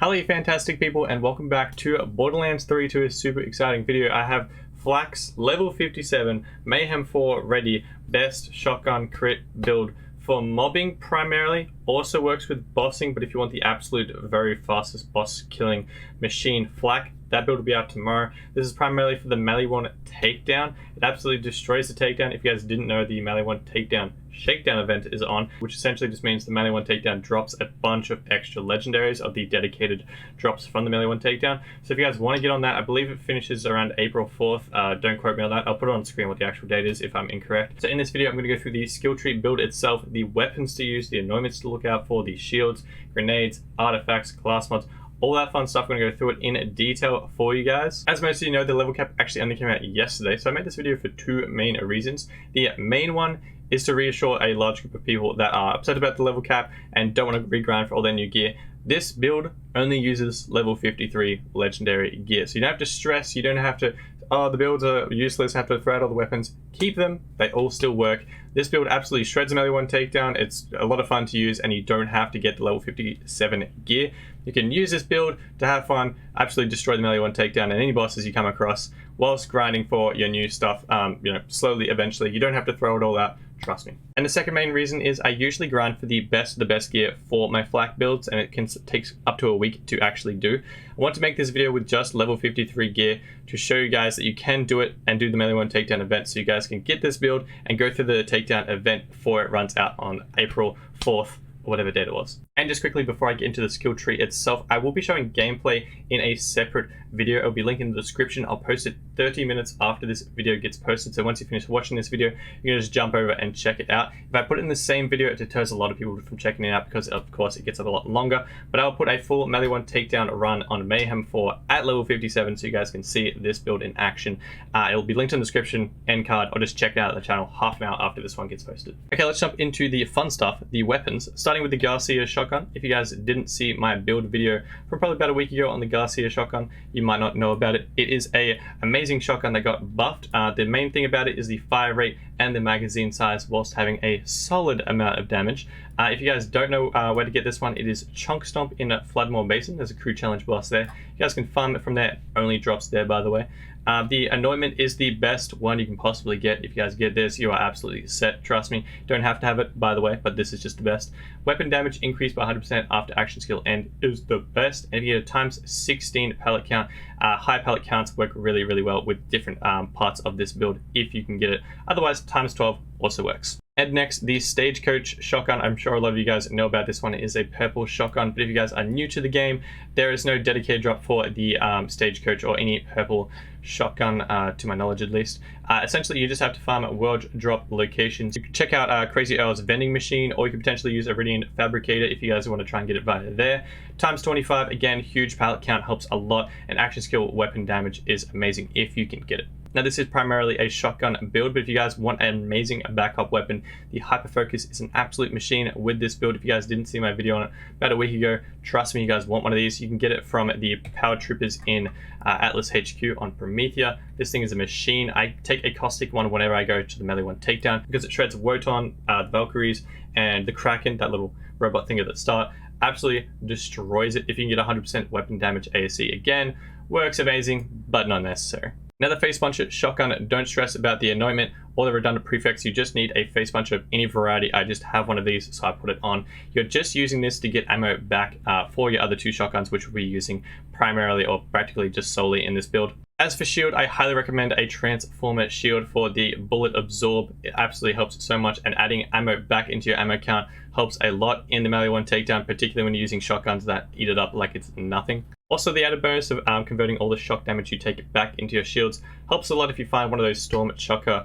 Hello you fantastic people, and welcome back to Borderlands 3, to a super exciting video. I have Flax level 57 Mayhem 4 ready, best shotgun crit build for mobbing primarily. Also works with bossing, but if you want the absolute very fastest boss killing machine, Flak, that build will be out tomorrow. This is primarily for the Maliwan Takedown. It absolutely destroys the takedown. If you guys didn't know, the Maliwan Takedown Shakedown event is on, which essentially just means the Maliwan Takedown drops a bunch of extra legendaries of the dedicated drops from the Maliwan Takedown. So if you guys want to get on that, I believe it finishes around April 4th. Don't quote me on that. I'll put it on screen what the actual date is if I'm incorrect. So in this video, I'm going to go through the skill tree build itself, the weapons to use, the anointments to look out for, the shields, grenades, artifacts, class mods, all that fun stuff. We're going to go through it in detail for you guys. As most of you know, the level cap actually only came out yesterday, so I made this video for two main reasons. The main one is to reassure a large group of people that are upset about the level cap and don't want to regrind for all their new gear. This build only uses level 53 legendary gear, so you don't have to stress, you don't have to, oh, the builds are useless, have to throw out all the weapons. Keep them, they all still work. This build absolutely shreds a Maliwan Takedown. It's a lot of fun to use, and you don't have to get the level 57 gear. You can use this build to have fun, absolutely destroy the Maliwan Takedown and any bosses you come across whilst grinding for your new stuff, slowly, eventually. You don't have to throw it all out, trust me. And the second main reason is I usually grind for the best gear for my flak builds, and it takes up to a week to actually do. I want to make this video with just level 53 gear to show you guys that you can do it and do the Maliwan Takedown event, so you guys can get this build and go through the Takedown event before it runs out on April 4th. Or whatever date it was. And just quickly before I get into the skill tree itself, I will be showing gameplay in a separate video. It'll be linked in the description. I'll post it 30 minutes after this video gets posted. So once you finish watching this video, you can just jump over and check it out. If I put it in the same video, it deters a lot of people from checking it out because of course it gets a lot longer. But I'll put a full Maliwan Takedown run on Mayhem 4 at level 57 so you guys can see this build in action. It'll be linked in the description, end card, or just check it out at the channel half an hour after this one gets posted. Okay, let's jump into the fun stuff, the weapons. Starting with the Garcia shotgun. If you guys didn't see my build video from probably about a week ago on the Garcia shotgun, you might not know about it. It is a amazing shotgun that got buffed. The main thing about it is the fire rate and the magazine size, whilst having a solid amount of damage. If you guys don't know where to get this one, it is Chunk Stomp in Floodmore Basin. There's a crew challenge boss there. You guys can farm it from there. It only drops there, by the way. The anointment is the best one you can possibly get. If you guys get this, you are absolutely set. Trust me. Don't have to have it, by the way, but this is just the best. Weapon damage increased by 100% after action skill end is the best. And if you get a times 16 pellet count, high pellet counts work really, really well with different parts of this build if you can get it. Otherwise, times 12 also works. And next, the Stagecoach shotgun. I'm sure a lot of you guys know about this one. It is a purple shotgun, but if you guys are new to the game, there is no dedicated drop for the Stagecoach or any purple shotgun, to my knowledge at least. Essentially, you just have to farm at world drop locations. You can check out Crazy Earl's vending machine, or you can potentially use Iridian Fabricator if you guys want to try and get it via there. Times 25, again, huge pallet count, helps a lot, and action skill weapon damage is amazing if you can get it. Now this is primarily a shotgun build, but if you guys want an amazing backup weapon, the Hyper Focus is an absolute machine with this build. If you guys didn't see my video on it about a week ago, trust me, you guys want one of these. You can get it from the Power Troopers in Atlas HQ on Promethea. This thing is a machine. I take a caustic one whenever I go to the Maliwan Takedown because it shreds Wotan, the Valkyries, and the Kraken, that little robot thing at the start. Absolutely destroys it. If you can get 100% weapon damage ASC, again, works amazing, but not necessary. Now the Face Puncher shotgun, don't stress about the anointment or the redundant prefix. You just need a Face Puncher of any variety. I just have one of these, so I put it on. You're just using this to get ammo back for your other two shotguns, which we'll be using primarily or practically just solely in this build. As for shield, I highly recommend a Transformer shield for the bullet absorb. It absolutely helps so much, and adding ammo back into your ammo count helps a lot in the Maliwan Takedown, particularly when you're using shotguns that eat it up like it's nothing. Also, the added bonus of converting all the shock damage you take back into your shields helps a lot if you find one of those Storm Choker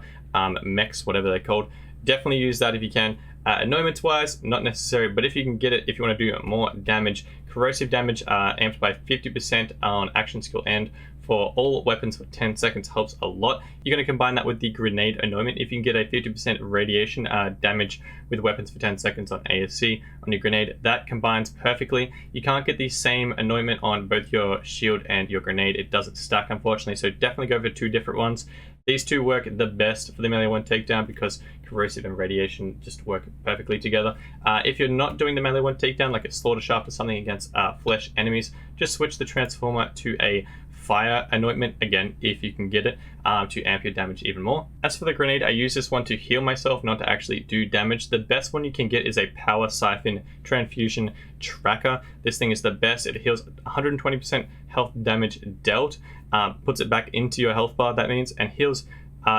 mechs, whatever they're called. Definitely use that if you can. Anointments wise, not necessary, but if you can get it, if you want to do more damage, corrosive damage amped by 50% on action skill end for all weapons for 10 seconds helps a lot. You're going to combine that with the grenade anointment. If you can get a 50% radiation damage with weapons for 10 seconds on ASC on your grenade, that combines perfectly. You can't get the same anointment on both your shield and your grenade. It doesn't stack, unfortunately, so definitely go for two different ones. These two work the best for the Maliwan Takedown because corrosive and radiation just work perfectly together. If you're not doing the Maliwan Takedown, like a slaughter shaft or something against flesh enemies, just switch the transformer to a fire anointment, again, if you can get it, to amp your damage even more. As for the grenade, I use this one to heal myself, not to actually do damage. The best one you can get is a power siphon transfusion tracker. This thing is the best. It heals 120% health damage dealt, puts it back into your health bar, that means, and heals.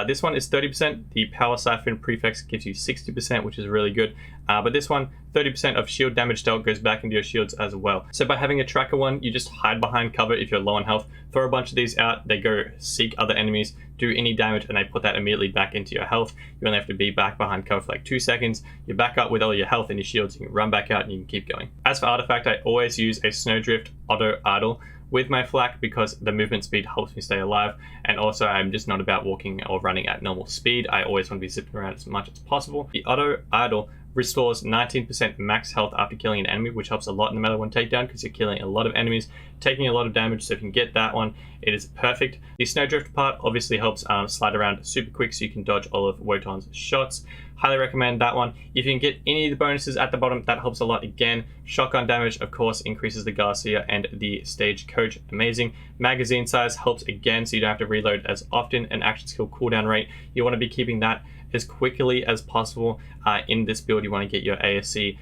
This one is 30%. The power siphon prefix gives you 60%, which is really good. But this one, 30% of shield damage dealt goes back into your shields as well. So by having a tracker one, you just hide behind cover if you're low on health, throw a bunch of these out, they go seek other enemies, do any damage, and they put that immediately back into your health. You only have to be back behind cover for like 2 seconds. You're back up with all your health and your shields, you can run back out and you can keep going. As for artifact, I always use a Snowdrift Auto Idle with my flak because the movement speed helps me stay alive, and also I'm just not about walking or running at normal speed. I always want to be zipping around as much as possible. The Auto Idle restores 19% max health after killing an enemy, which helps a lot in the Maliwan Takedown because you're killing a lot of enemies, taking a lot of damage. So if you can get that one, it is perfect. The Snowdrift part obviously helps slide around super quick so you can dodge all of Wotan's shots. Highly recommend that one. If you can get any of the bonuses at the bottom, that helps a lot. Again, shotgun damage, of course, increases the Garcia and the Stagecoach. Amazing. Magazine size helps again, so you don't have to reload as often. And action skill cooldown rate, you want to be keeping that as quickly as possible. In this build, you want to get your ASC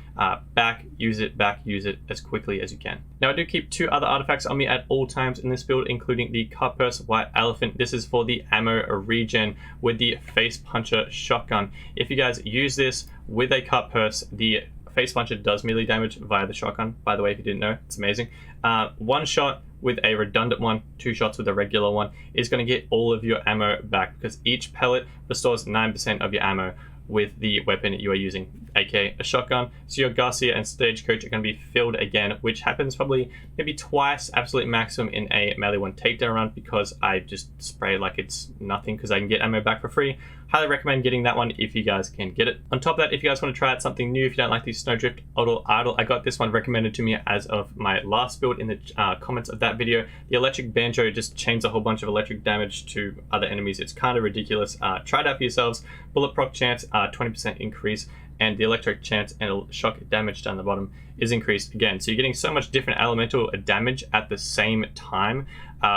back, use it as quickly as you can. Now, I do keep 2 other artifacts on me at all times in this build, including the Cut Purse White Elephant. This is for the ammo regen with the Face Puncher shotgun. If you guys use this with a Cut Purse, the Face Puncher does melee damage via the shotgun. By the way, if you didn't know, it's amazing. 1 shot with a redundant one, 2 shots with a regular one is going to get all of your ammo back because each pellet restores 9% of your ammo with the weapon you are using, aka a shotgun. So your Garcia and Stagecoach are going to be filled again, which happens probably maybe twice absolute maximum in a Maliwan Takedown run because I just spray like it's nothing because I can get ammo back for free. Highly recommend getting that one if you guys can get it. On top of that, if you guys want to try out something new, if you don't like the Snowdrift Auto Idle, I got this one recommended to me as of my last build in the comments of that video. The Electric Banjo just chains a whole bunch of electric damage to other enemies. It's kind of ridiculous. Try it out for yourselves. Bullet proc chance, 20% increase, and the electric chance and shock damage down the bottom is increased again. So you're getting so much different elemental damage at the same time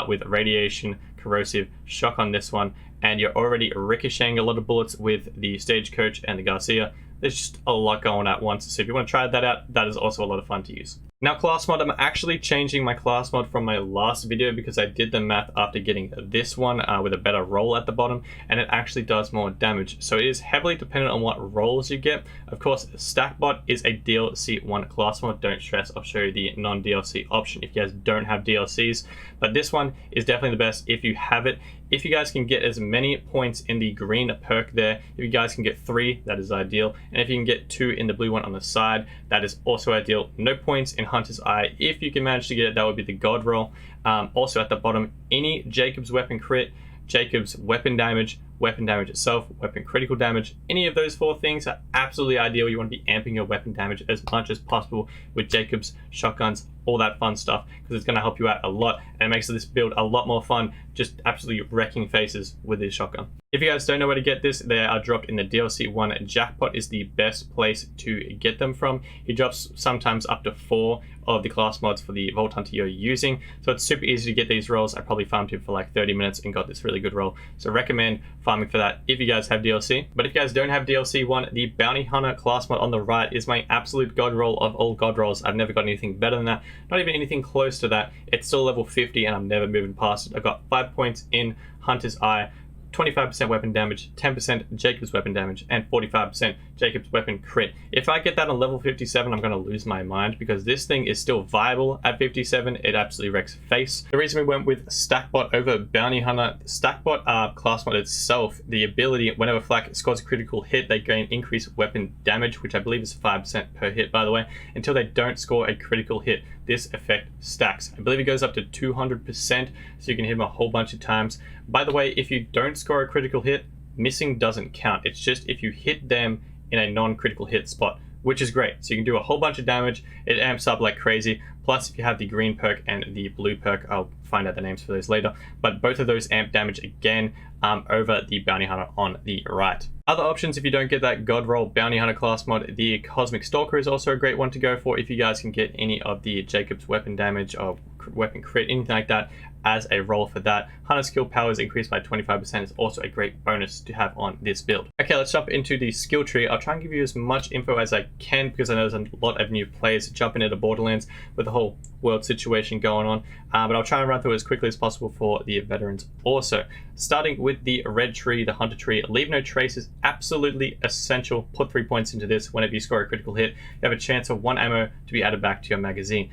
with radiation, corrosive, shock on this one, and you're already ricocheting a lot of bullets with the Stagecoach and the Garcia. There's just a lot going at once. So if you want to try that out, that is also a lot of fun to use. Now, class mod, I'm actually changing my class mod from my last video because I did the math after getting this one with a better roll at the bottom, and it actually does more damage. So it is heavily dependent on what rolls you get. Of course, Stackbot is a DLC 1 class mod. Don't stress, I'll show you the non-DLC option if you guys don't have DLCs. But this one is definitely the best if you have it. If you guys can get as many points in the green perk there, if you guys can get 3, that is ideal. And if you can get 2 in the blue one on the side, that is also ideal. No points in Hunter's Eye. If you can manage to get it, that would be the God roll. Also at the bottom, any Jacob's weapon crit, Jacob's weapon damage itself, weapon critical damage, any of those 4 things are absolutely ideal. You want to be amping your weapon damage as much as possible with Jacob's, shotguns, all that fun stuff, because it's going to help you out a lot and it makes this build a lot more fun, just absolutely wrecking faces with this shotgun. If you guys don't know where to get this, they are dropped in the DLC 1. Jackpot is the best place to get them from. He drops sometimes up to 4 of the class mods for the Vault Hunter you're using, so it's super easy to get these rolls. I probably farmed him for like 30 minutes and got this really good roll, so recommend farming for that if you guys have DLC. But if you guys don't have DLC 1, the Bounty Hunter class mod on the right is my absolute god roll of all god rolls. I've never got anything better than that, not even anything close to that. It's still level 50 and I'm never moving past it. I got 5 points in Hunter's Eye, 25% weapon damage, 10% Jacob's weapon damage, and 45% Jacob's weapon crit. If I get that on level 57, I'm going to lose my mind because this thing is still viable at 57. It absolutely wrecks face. The reason we went with Stackbot over Bounty Hunter, Stackbot class mod itself, the ability, whenever Flak scores a critical hit, they gain increased weapon damage, which I believe is 5% per hit, by the way, until they don't score a critical hit. This effect stacks. I believe it goes up to 200%, so you can hit them a whole bunch of times. By the way, if you don't score a critical hit, missing doesn't count. It's just if you hit them in a non-critical hit spot, which is great. So you can do a whole bunch of damage. It amps up like crazy. Plus, if you have the green perk and the blue perk, I'll find out the names for those later, but both of those amp damage again over the Bounty Hunter on the right. Other options, if you don't get that God Roll Bounty Hunter class mod, the Cosmic Stalker is also a great one to go for if you guys can get any of the Jacob's weapon damage or weapon crit, anything like that, as a roll for that. Hunter skill power is increased by 25%. It's also a great bonus to have on this build. Okay, let's jump into the skill tree. I'll try and give you as much info as I can because I know there's a lot of new players jumping into Borderlands with the whole world situation going on, but I'll try and run through it as quickly as possible for the veterans also. Starting with the red tree, the hunter tree, leave no trace is absolutely essential. Put 3 points into this. Whenever you score a critical hit, you have a chance of 1 ammo to be added back to your magazine.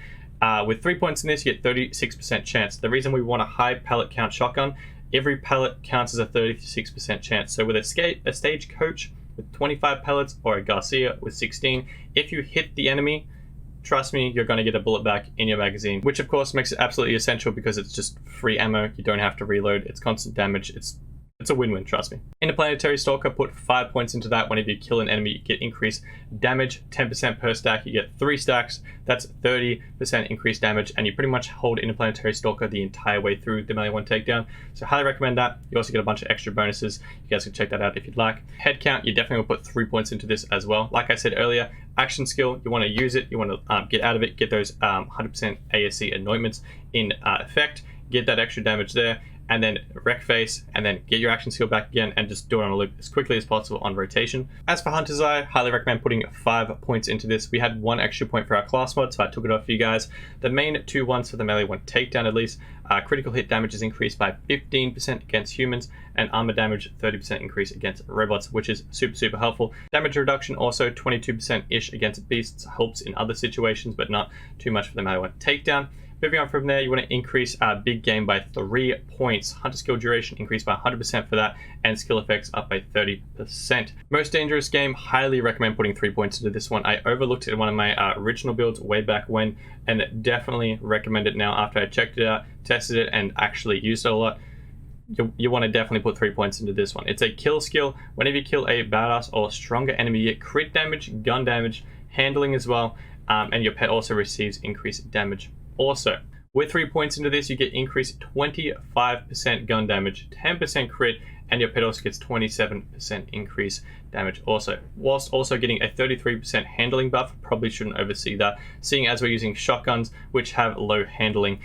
With 3 points in this, you get 36% chance. The reason we want a high pellet count shotgun, every pellet counts as a 36% chance. So with a stagecoach with 25 pellets or a Garcia with 16, if you hit the enemy, trust me, you're going to get a bullet back in your magazine, which of course makes it absolutely essential because it's just free ammo. You don't have to reload. It's constant damage. It's a win-win, trust me. Interplanetary Stalker, put 5 points into that. Whenever you kill an enemy, you get increased damage, 10% per stack. You get 3 stacks. That's 30% increased damage, and you pretty much hold Interplanetary Stalker the entire way through the Maliwan Takedown. So highly recommend that. You also get a bunch of extra bonuses. You guys can check that out if you'd like. Head count, you definitely will put 3 points into this as well. Like I said earlier, action skill, you want to use it. You want to get out of it, get those 100% ASC anointments in effect, get that extra damage there, and then wreck face, and then get your action skill back again and just do it on a loop as quickly as possible on rotation. As for Hunter's Eye, highly recommend putting 5 points into this. We had 1 extra point for our class mod, so I took it off for you guys. The main 2 ones for the Maliwan Takedown at least, critical hit damage is increased by 15% against humans, and armor damage 30% increase against robots, which is super helpful. Damage reduction also 22%-ish against beasts, helps in other situations, but not too much for the Maliwan Takedown. Moving on from there, you want to increase big game by 3 points. Hunter skill duration increased by 100% for that, and skill effects up by 30%. Most dangerous game, highly recommend putting 3 points into this one. I overlooked it in one of my original builds way back when, and definitely recommend it now after I checked it out, tested it, and actually used it a lot. You want to definitely put 3 points into this one. It's a kill skill. Whenever you kill a badass or stronger enemy, you get crit damage, gun damage, handling as well, and your pet also receives increased damage. Also, with 3 points into this, you get increased 25% gun damage, 10% crit, and your pet also gets 27% increase damage also, whilst also getting a 33% handling buff. Probably shouldn't oversee that, seeing as we're using shotguns which have low handling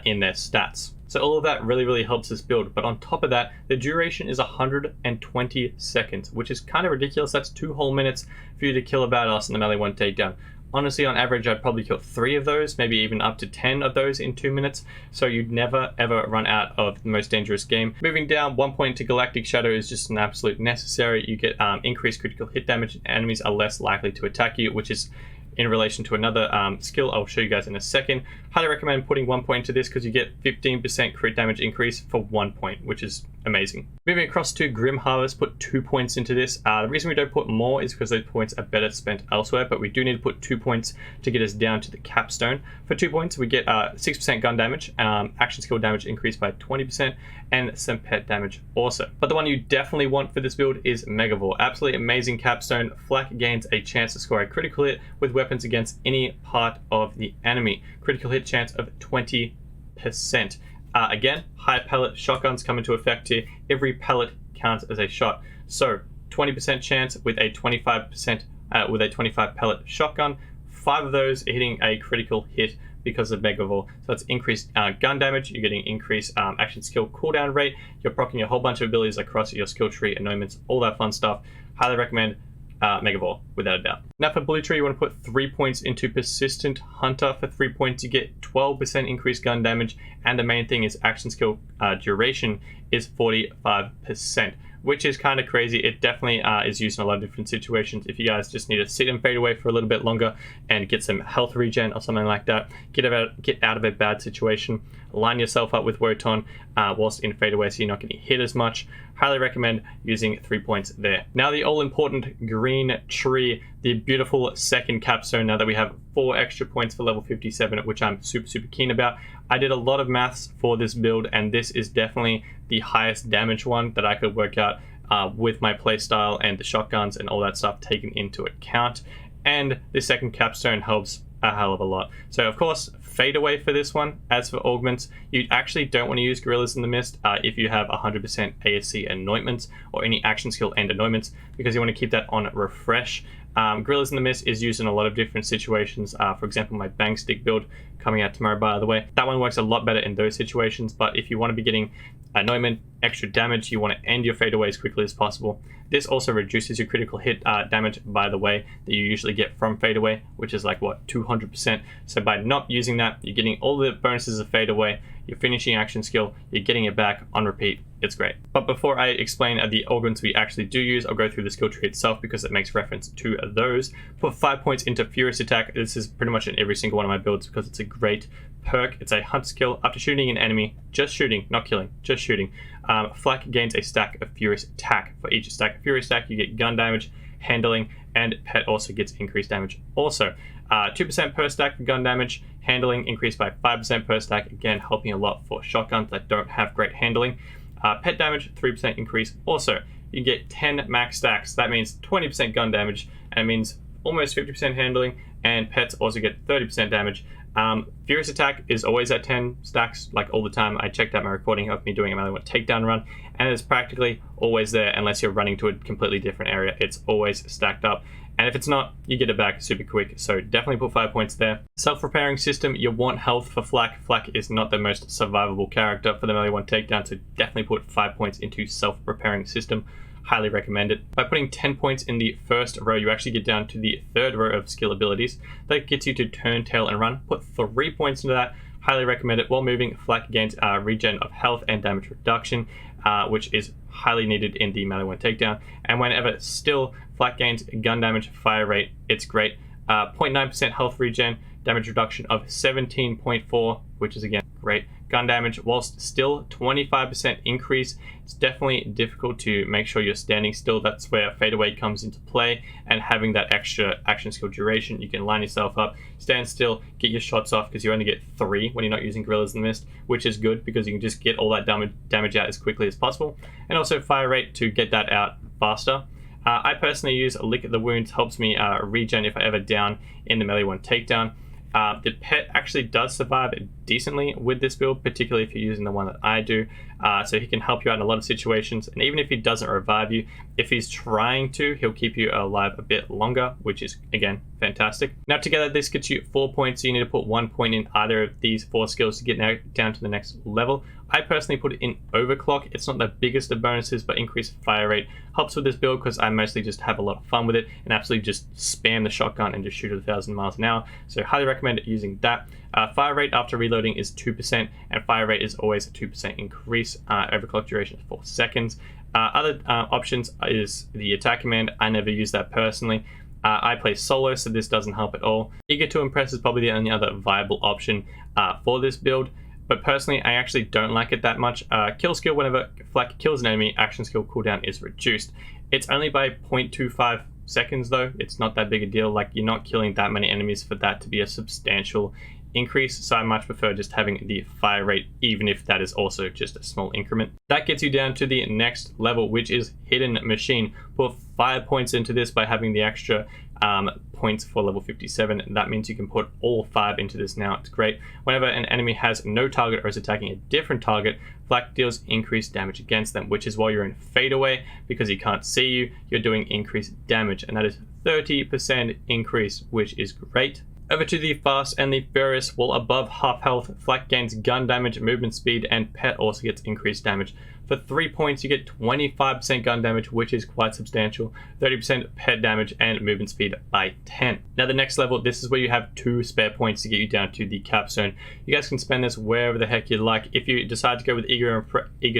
in their stats. So all of that really helps us build. But on top of that, the duration is 120 seconds, which is kind of ridiculous. That's 2 whole minutes for you to kill a badass in the Maliwan Takedown. Honestly, on average, I'd probably kill 3 of those, maybe even up to 10 of those in 2 minutes. So you'd never ever run out of the most dangerous game. Moving down, 1 point to Galactic Shadow is just an absolute necessary. You get increased critical hit damage. Enemies are less likely to attack you, which is in relation to another skill I'll show you guys in a second. Highly recommend putting 1 point into this because you get 15% crit damage increase for 1 point, which is amazing. Moving across to Grim Harvest, put 2 points into this. The reason we don't put more is because those points are better spent elsewhere, but we do need to put 2 points to get us down to the capstone. For 2 points, we get 6% gun damage, action skill damage increased by 20%, and some pet damage also. But the one you definitely want for this build is Megavore. Absolutely amazing capstone. Flak gains a chance to score a critical hit with weapons against any part of the enemy. Critical hit chance of 20%. Again, high pellet shotguns come into effect here. Every pellet counts as a shot. So 20% chance with a 25 pellet shotgun. 5 of those hitting a critical hit because of Megavore. So that's increased gun damage. You're getting increased action skill cooldown rate. You're proccing a whole bunch of abilities across your skill tree, anointments, all that fun stuff. Highly recommend Megavore, without a doubt. Now for Blue Tree, you want to put 3 points into Persistent Hunter. For 3 points, you get 12% increased gun damage, and the main thing is action skill duration is 45%, which is kind of crazy. It definitely is used in a lot of different situations. If you guys just need to sit and fade away for a little bit longer and get some health regen or something like that, get out of a bad situation, line yourself up with Wotan whilst in fade away so you're not getting hit as much. Highly recommend using 3 points there. Now the all-important Green Tree, the beautiful second capstone, now that we have 4 extra points for level 57, which I'm super keen about. I did a lot of maths for this build, and this is definitely the highest damage one that I could work out with my playstyle and the shotguns and all that stuff taken into account. and the second capstone helps a hell of a lot. So of course, fade away for this one. As for augments, you actually don't want to use Gorillas in the Mist if you have 100% ASC anointments or any action skill and anointments, because you want to keep that on refresh. Gorillas in the Mist is used in a lot of different situations. For example, my bang stick build coming out tomorrow, by the way, that one works a lot better in those situations. But if you want to be getting anointment, extra damage, you want to end your fade away as quickly as possible. This also reduces your critical hit damage, by the way, that you usually get from fade away, which is like what, 200%. So by not using that, you're getting all the bonuses of fade away, your finishing action skill, you're getting it back on repeat. It's great. But before I explain the augments we actually do use, I'll go through the skill tree itself because it makes reference to those. Put 5 points into Furious Attack. This is pretty much in every single one of my builds because it's a great perk. It's a hunt skill. After shooting an enemy, just shooting, not killing, just shooting, Flak gains a stack of Furious Attack. For each stack of Furious Attack, you get gun damage, handling, and pet also gets increased damage. Also, 2% per stack for gun damage, handling increased by 5% per stack, again helping a lot for shotguns that don't have great handling. Pet damage, 3% increase. Also, you get 10 max stacks. That means 20% gun damage, and it means almost 50% handling, and pets also get 30% damage. Furious Attack is always at 10 stacks, like all the time. I checked out my recording of me doing a Maliwan Takedown run, and it's practically always there unless you're running to a completely different area. It's always stacked up. And if it's not, you get it back super quick. So definitely put 5 points there. Self-repairing system, you want health for Flak. Flak is not the most survivable character for the Maliwan Takedown, so definitely put 5 points into self-repairing system. Highly recommend it. By putting 10 points in the first row, you actually get down to the third row of skill abilities. That gets you to turn, tail, and run. Put 3 points into that. Highly recommend it. While moving, Flak gains regen of health and damage reduction, which is highly needed in the Maliwan Takedown. And whenever still, Flak gains gun damage, fire rate. It's great. 0.9% health regen, damage reduction of 17.4, which is again great. Gun damage, whilst still 25% increase. It's definitely difficult to make sure you're standing still. That's where fade away comes into play, and having that extra action skill duration, you can line yourself up, stand still, get your shots off, because you only get 3 when you're not using Gorillas in the Mist, which is good because you can just get all that damage out as quickly as possible. And also fire rate to get that out faster. I personally use Lick the Wounds, helps me regen if I ever down in the Maliwan Takedown. The pet actually does survive decently with this build, particularly if you're using the one that I do. So he can help you out in a lot of situations, and even if he doesn't revive you, if he's trying to, he'll keep you alive a bit longer, which is again fantastic. Now together this gets you 4 points, so you need to put 1 point in either of these 4 skills to get down to the next level. I personally put it in Overclock. It's not the biggest of bonuses, but increased fire rate helps with this build because I mostly just have a lot of fun with it and absolutely just spam the shotgun and just shoot at 1,000 miles an hour. So highly recommend using that. Fire rate after reloading is 2%, and fire rate is always a 2% increase. Overclock duration is 4 seconds. Other options is the attack command. I never use that personally. I play solo, so this doesn't help at all. Eager to Impress is probably the only other viable option for this build. But personally, I actually don't like it that much. Kill skill, whenever Flak kills an enemy, action skill cooldown is reduced. It's only by 0.25 seconds though. It's not that big a deal. Like, you're not killing that many enemies for that to be a substantial increase, so I much prefer just having the fire rate, even if that is also just a small increment. That gets you down to the next level, which is Hidden Machine. Put 5 points into this by having the extra points for level 57. That means you can put all 5 into this now. It's great. Whenever an enemy has no target or is attacking a different target, Flak deals increased damage against them, which is while you're in fade away, because he can't see you, you're doing increased damage, and that is 30% increase, which is great. Over to the Fast and the Furious. While above half health, Flak gains gun damage, movement speed, and pet also gets increased damage. For 3 points, you get 25% gun damage, which is quite substantial, 30% pet damage, and movement speed by 10. Now the next level, this is where you have 2 spare points to get you down to the capstone. You guys can spend this wherever the heck you'd like. If you decide to go with Eager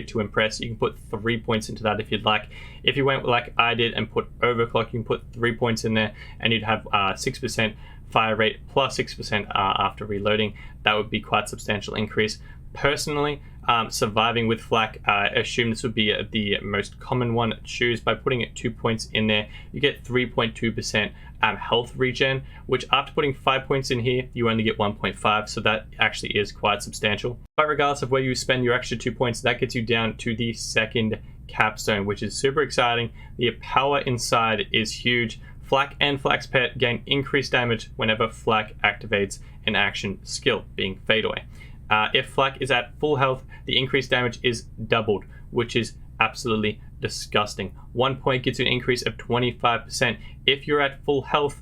to Impress, you can put 3 points into that if you'd like. If you went like I did and put Overclock, you can put 3 points in there, and you'd have 6% fire rate plus 6% after reloading. That would be quite a substantial increase. Personally, surviving with Flak, I assume this would be the most common one to choose. By putting it 2 points in there, you get 3.2% health regen, which after putting 5 points in here, you only get 1.5, so that actually is quite substantial. But regardless of where you spend your extra 2 points, that gets you down to the second capstone, which is super exciting. The power inside is huge. Flak and Flak's pet gain increased damage whenever Flak activates an action skill, being fadeaway. If Flak is at full health, the increased damage is doubled, which is absolutely disgusting. 1 point gets you an increase of 25%. If you're at full health,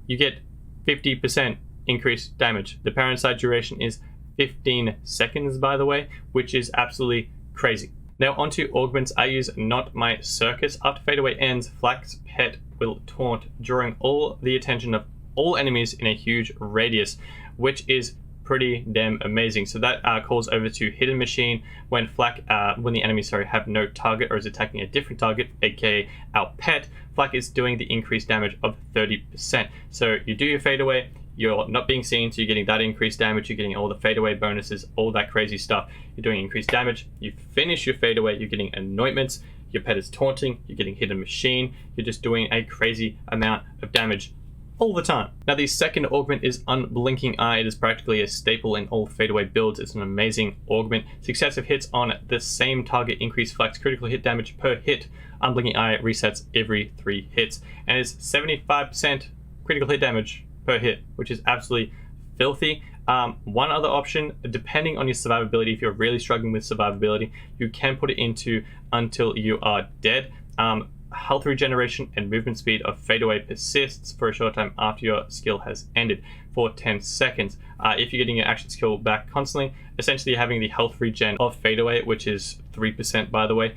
you get 50% increased damage. The parasite duration is 15 seconds, by the way, which is absolutely crazy. Now onto augments. I use Not My Circus. After fadeaway ends, Flak's pet will taunt, drawing all the attention of all enemies in a huge radius, which is pretty damn amazing. So that calls over to Hidden Machine when the enemies have no target or is attacking a different target, aka our pet. Flak is doing the increased damage of 30%. So you do your fadeaway, you're not being seen, so you're getting that increased damage, you're getting all the fadeaway bonuses, all that crazy stuff. You're doing increased damage, you finish your fadeaway, you're getting anointments, your pet is taunting, you're getting Hidden Machine, you're just doing a crazy amount of damage all the time. Now the second augment is Unblinking Eye. It is practically a staple in all fadeaway builds. It's an amazing augment. Successive hits on the same target increase Flak's critical hit damage per hit. Unblinking Eye resets every 3 hits and is 75% critical hit damage per hit, which is absolutely filthy. One other option, depending on your survivability, if you're really struggling with survivability, you can put it into Until You Are Dead. Health regeneration and movement speed of fadeaway persists for a short time after your skill has ended for 10 seconds. If you're getting your action skill back constantly, essentially you're having the health regen of fadeaway, which is 3% by the way,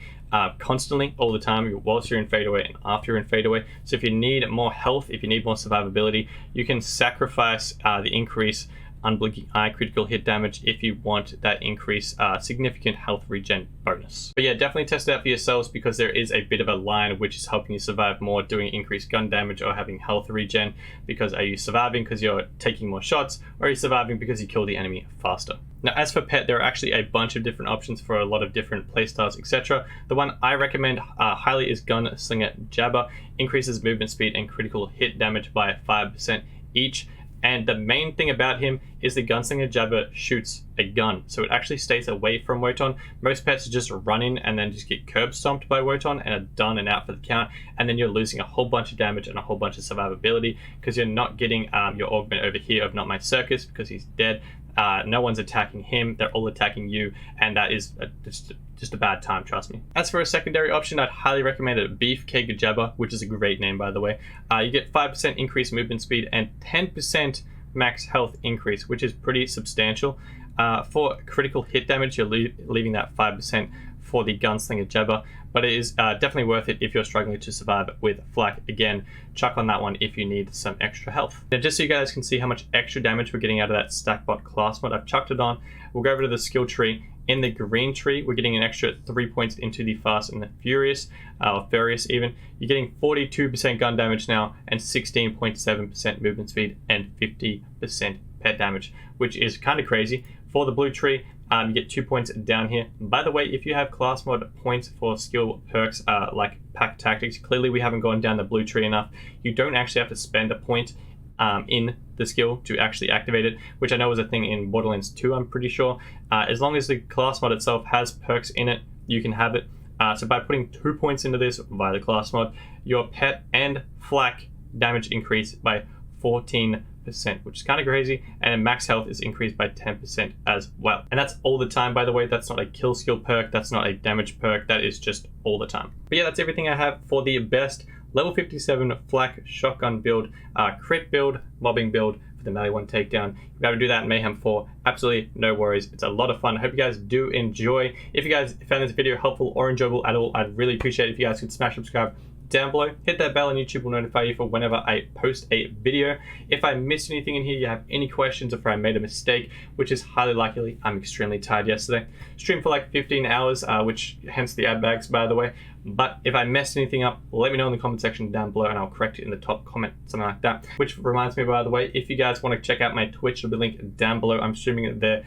constantly all the time whilst you're in fadeaway and after you're in fadeaway. So if you need more health, if you need more survivability, you can sacrifice the increase Unblinking Eye critical hit damage if you want that increase significant health regen bonus. But yeah, definitely test it out for yourselves because there is a bit of a line which is helping you survive more, doing increased gun damage or having health regen. Because are you surviving because you're taking more shots, or are you surviving because you kill the enemy faster? Now as for pet, there are actually a bunch of different options for a lot of different playstyles, etc. The one I recommend highly is Gunslinger Jabber. Increases movement speed and critical hit damage by 5% each. And the main thing about him is the Gunslinger Jabber shoots a gun, so it actually stays away from Wotan. Most pets just run in and then just get curb stomped by Wotan and are done and out for the count, and then you're losing a whole bunch of damage and a whole bunch of survivability because you're not getting your augment over here of Not My Circus because he's dead. No one's attacking him, they're all attacking you, and that is just a bad time, trust me. As for a secondary option, I'd highly recommend it, Beefcake Jabber, which is a great name by the way. You get 5% increased movement speed and 10% max health increase, which is pretty substantial. For critical hit damage, you're leaving that 5% for the Gunslinger Jabber, but it is definitely worth it if you're struggling to survive with Flak. Again, chuck on that one if you need some extra health. Now just so you guys can see how much extra damage we're getting out of that Stackbot class mod, I've chucked it on. We'll go over to the skill tree. In the green tree, we're getting an extra 3 points into the Fast and the Furious, or Furious even. You're getting 42% gun damage now, and 16.7% movement speed, and 50% pet damage, which is kind of crazy. For the blue tree, you get 2 points down here. By the way, if you have class mod points for skill perks like Pack Tactics, clearly we haven't gone down the blue tree enough. You don't actually have to spend a point in the skill to actually activate it, which I know is a thing in Borderlands 2, I'm pretty sure. As long as the class mod itself has perks in it, you can have it. So by putting 2 points into this via the class mod, your pet and Flak damage increase by 14%, which is kind of crazy, and max health is increased by 10% as well. And that's all the time, by the way. That's not a kill skill perk, that's not a damage perk, that is just all the time. But yeah, that's everything I have for the best level 57 Flak shotgun build, crit build, mobbing build for the Maliwan Takedown. You've got to do that in Mayhem 4, absolutely no worries. It's a lot of fun. I hope you guys do enjoy. If you guys found this video helpful or enjoyable at all, I'd really appreciate it if you guys could smash subscribe down below. Hit that bell and YouTube will notify you for whenever I post a video. If I missed anything in here, you have any questions, or if I made a mistake, which is highly likely, I'm extremely tired yesterday. Streamed for like 15 hours, which hence the ad bags, by the way. But if I messed anything up, let me know in the comment section down below and I'll correct it in the top comment, something like that. Which reminds me, by the way, if you guys want to check out my Twitch, there'll be a link down below. I'm streaming it there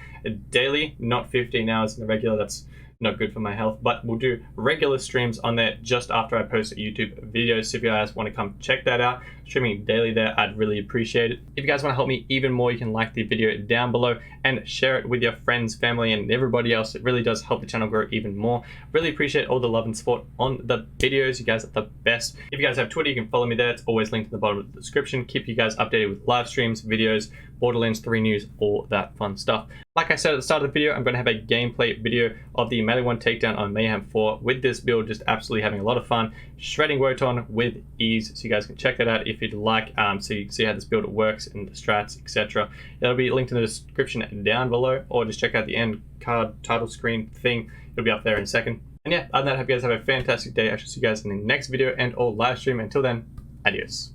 daily, not 15 hours in the regular. That's not good for my health, but we'll do regular streams on there just after I post YouTube videos. So if you guys want to come check that out, streaming daily there, I'd really appreciate it. If you guys want to help me even more, you can like the video down below and share it with your friends, family, and everybody else. It really does help the channel grow even more. Really appreciate all the love and support on the videos. You guys are the best. If you guys have Twitter, you can follow me there. It's always linked in the bottom of the description. Keep you guys updated with live streams, videos, Borderlands 3 news, all that fun stuff. Like I said at the start of the video, I'm going to have a gameplay video of the Maliwan Takedown on Mayhem 4 with this build, just absolutely having a lot of fun, shredding Wotan with ease. So you guys can check that out if you'd like, so you can see how this build works and the strats, etc. It'll be linked in the description down below, or just check out the end card title screen thing. It'll be up there in a second. And yeah, other than that, I hope you guys have a fantastic day. I shall see you guys in the next video and or live stream. Until then, adios.